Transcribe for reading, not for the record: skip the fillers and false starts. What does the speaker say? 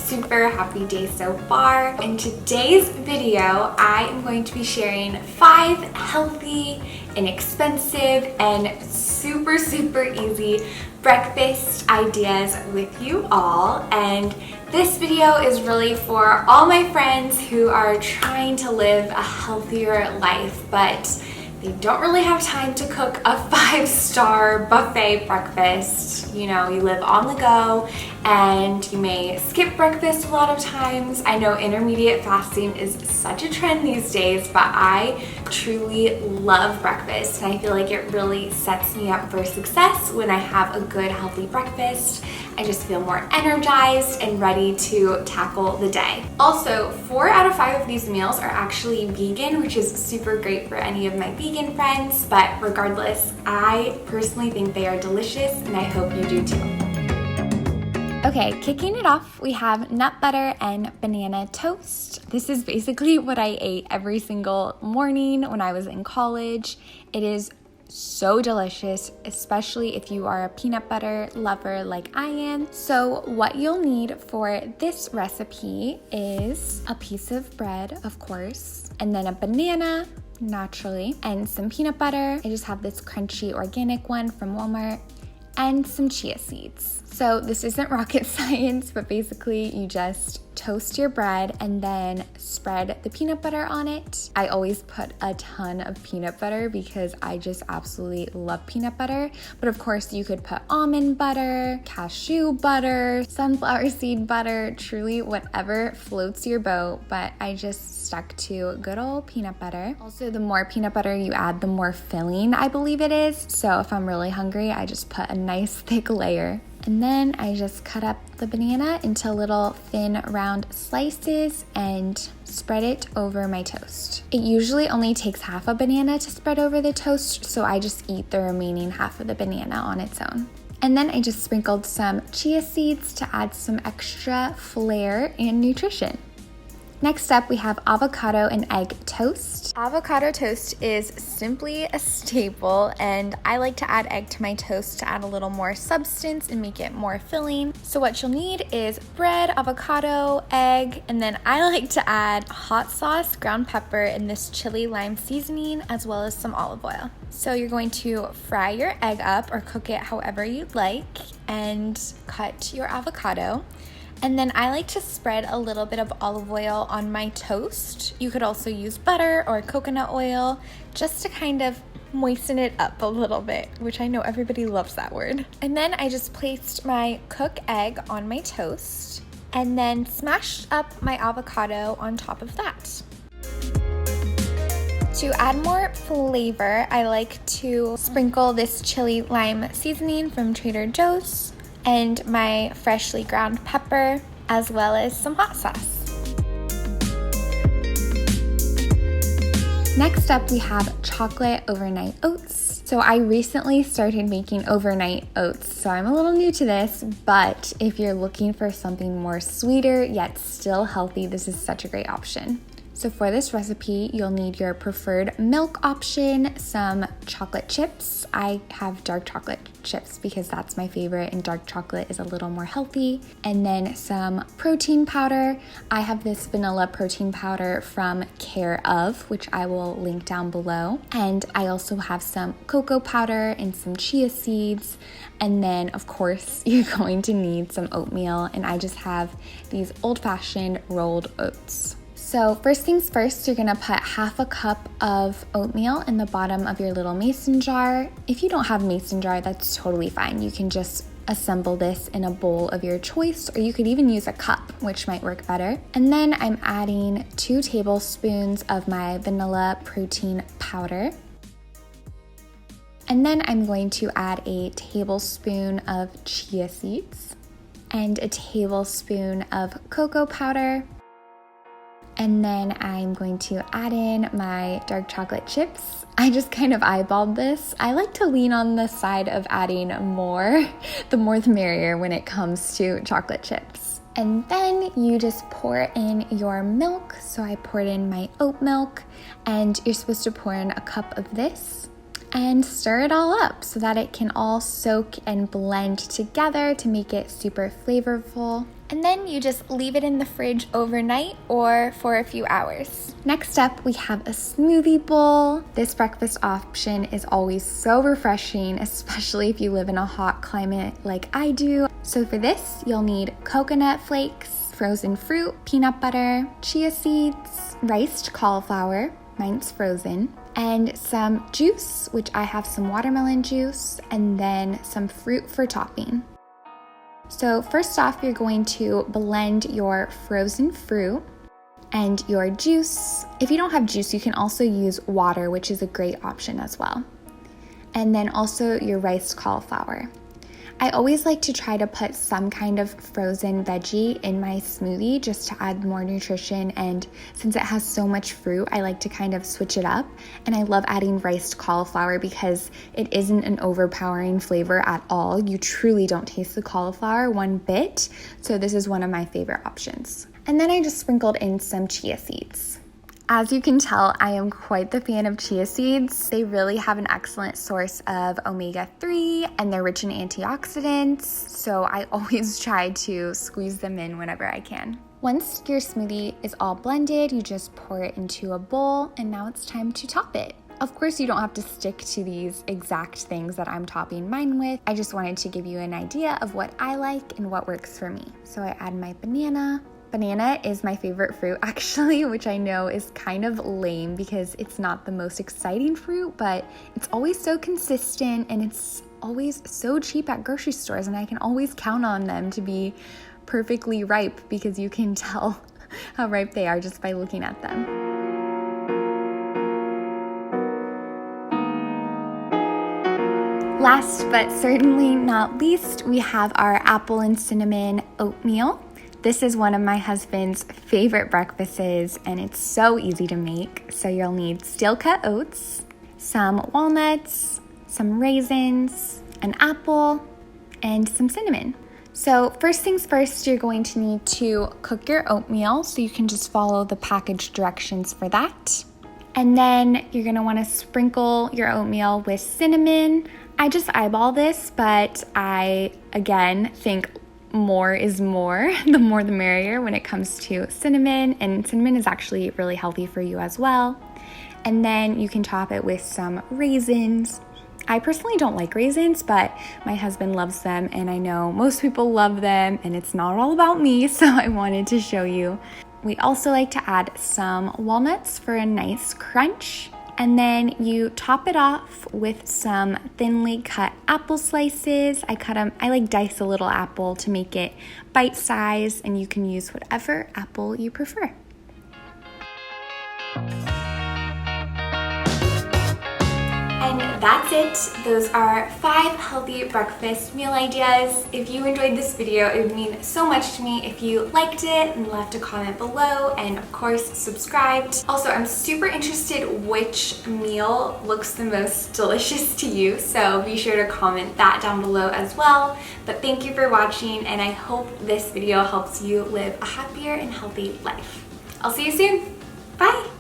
super happy day so far. In today's video, I am going to be sharing 5 healthy, inexpensive, and super easy breakfast ideas with you all. And this video is really for all my friends who are trying to live a healthier life, but they don't really have time to cook a 5-star buffet breakfast. You know, you live on the go and you may skip breakfast a lot of times. I know intermediate fasting is such a trend these days, but I truly love breakfast and I feel like it really sets me up for success when I have a good healthy breakfast. I just feel more energized and ready to tackle the day. Also, 4 out of 5 of these meals are actually vegan, which is super great for any of my vegan friends, but regardless, I personally think they are delicious and I hope you do too. Okay, kicking it off, we have nut butter and banana toast. This is basically what I ate every single morning when I was in college. It is so delicious, especially if you are a peanut butter lover like I am. So what you'll need for this recipe is a piece of bread, of course, and then a banana, naturally, and some peanut butter. I just have this crunchy organic one from Walmart, and some chia seeds. So this isn't rocket science, but basically you just toast your bread and then spread the peanut butter on it. I always put a ton of peanut butter because I just absolutely love peanut butter. But of course you could put almond butter, cashew butter, sunflower seed butter, truly whatever floats your boat. But I just stuck to good old peanut butter. Also, the more peanut butter you add, the more filling I believe it is. So if I'm really hungry, I just put a nice thick layer. And then I just cut up the banana into little thin round slices and spread it over my toast. It usually only takes half a banana to spread over the toast, so I just eat the remaining half of the banana on its own. And then I just sprinkled some chia seeds to add some extra flair and nutrition. Next up, we have avocado and egg toast. Avocado toast is simply a staple, and I like to add egg to my toast to add a little more substance and make it more filling. So what you'll need is bread, avocado, egg, and then I like to add hot sauce, ground pepper, and this chili lime seasoning, as well as some olive oil. So you're going to fry your egg up or cook it however you'd like and cut your avocado. And then I like to spread a little bit of olive oil on my toast. You could also use butter or coconut oil just to kind of moisten it up a little bit, which I know everybody loves that word. And then I just placed my cooked egg on my toast and then smashed up my avocado on top of that. To add more flavor, I like to sprinkle this chili lime seasoning from Trader Joe's and my freshly ground pepper, as well as some hot sauce. Next up, we have chocolate overnight oats. So I recently started making overnight oats, so I'm a little new to this, but if you're looking for something more sweeter yet still healthy, this is such a great option. So for this recipe, you'll need your preferred milk option, some chocolate chips. I have dark chocolate chips because that's my favorite, and dark chocolate is a little more healthy. And then some protein powder. I have this vanilla protein powder from Care of, which I will link down below. And I also have some cocoa powder and some chia seeds. And then, of course, you're going to need some oatmeal. And I just have these old-fashioned rolled oats. So first things first, you're gonna put half a cup of oatmeal in the bottom of your little mason jar. If you don't have a mason jar, that's totally fine. You can just assemble this in a bowl of your choice, or you could even use a cup, which might work better. And then I'm adding 2 tablespoons of my vanilla protein powder. And then I'm going to add a tablespoon of chia seeds and a tablespoon of cocoa powder. And then I'm going to add in my dark chocolate chips. I just kind of eyeballed this. I like to lean on the side of adding more. The more the merrier when it comes to chocolate chips. And then you just pour in your milk. So I poured in my oat milk, and you're supposed to pour in a cup of this. and stir it all up so that it can all soak and blend together to make it super flavorful. And then you just leave it in the fridge overnight or for a few hours. Next up, we have a smoothie bowl. This breakfast option is always so refreshing, especially if you live in a hot climate like I do. So for this, you'll need coconut flakes, frozen fruit, peanut butter, chia seeds, riced cauliflower, mine's frozen, and some juice, which I have some watermelon juice, and then some fruit for topping. So first off, you're going to blend your frozen fruit and your juice. If you don't have juice, you can also use water, which is a great option as well. And then also your riced cauliflower. I always like to try to put some kind of frozen veggie in my smoothie just to add more nutrition, and since it has so much fruit, I like to kind of switch it up. And I love adding riced cauliflower because it isn't an overpowering flavor at all. You truly don't taste the cauliflower one bit, so this is one of my favorite options. And then I just sprinkled in some chia seeds. As you can tell, I am quite the fan of chia seeds. They really have an excellent source of omega-3 and they're rich in antioxidants, so I always try to squeeze them in whenever I can. Once your smoothie is all blended, you just pour it into a bowl, and now it's time to top it. Of course, you don't have to stick to these exact things that I'm topping mine with. I just wanted to give you an idea of what I like and what works for me. So I add my banana. Banana is my favorite fruit actually, which I know is kind of lame because it's not the most exciting fruit, but it's always so consistent and it's always so cheap at grocery stores, and I can always count on them to be perfectly ripe because you can tell how ripe they are just by looking at them. Last but certainly not least, we have our apple and cinnamon oatmeal. This is one of my husband's favorite breakfasts, and it's so easy to make. So you'll need steel-cut oats, some walnuts, some raisins, an apple, and some cinnamon. So first things first, you're going to need to cook your oatmeal, so you can just follow the package directions for that. And then you're gonna wanna sprinkle your oatmeal with cinnamon. I just eyeball this, but I, again, think more is more. The more the merrier when it comes to cinnamon, and cinnamon is actually really healthy for you as well. And then you can top it with some raisins. I personally don't like raisins, but my husband loves them, and I know most people love them, and it's not all about me, so I wanted to show you. We also like to add some walnuts for a nice crunch. And then you top it off with some thinly cut apple slices. I like dice a little apple to make it bite size, and you can use whatever apple you prefer. And that's it. Those are 5 healthy breakfast meal ideas. If you enjoyed this video, it would mean so much to me if you liked it and left a comment below, and of course subscribed. Also, I'm super interested which meal looks the most delicious to you, so be sure to comment that down below as well. But thank you for watching, and I hope this video helps you live a happier and healthy life. I'll see you soon. Bye!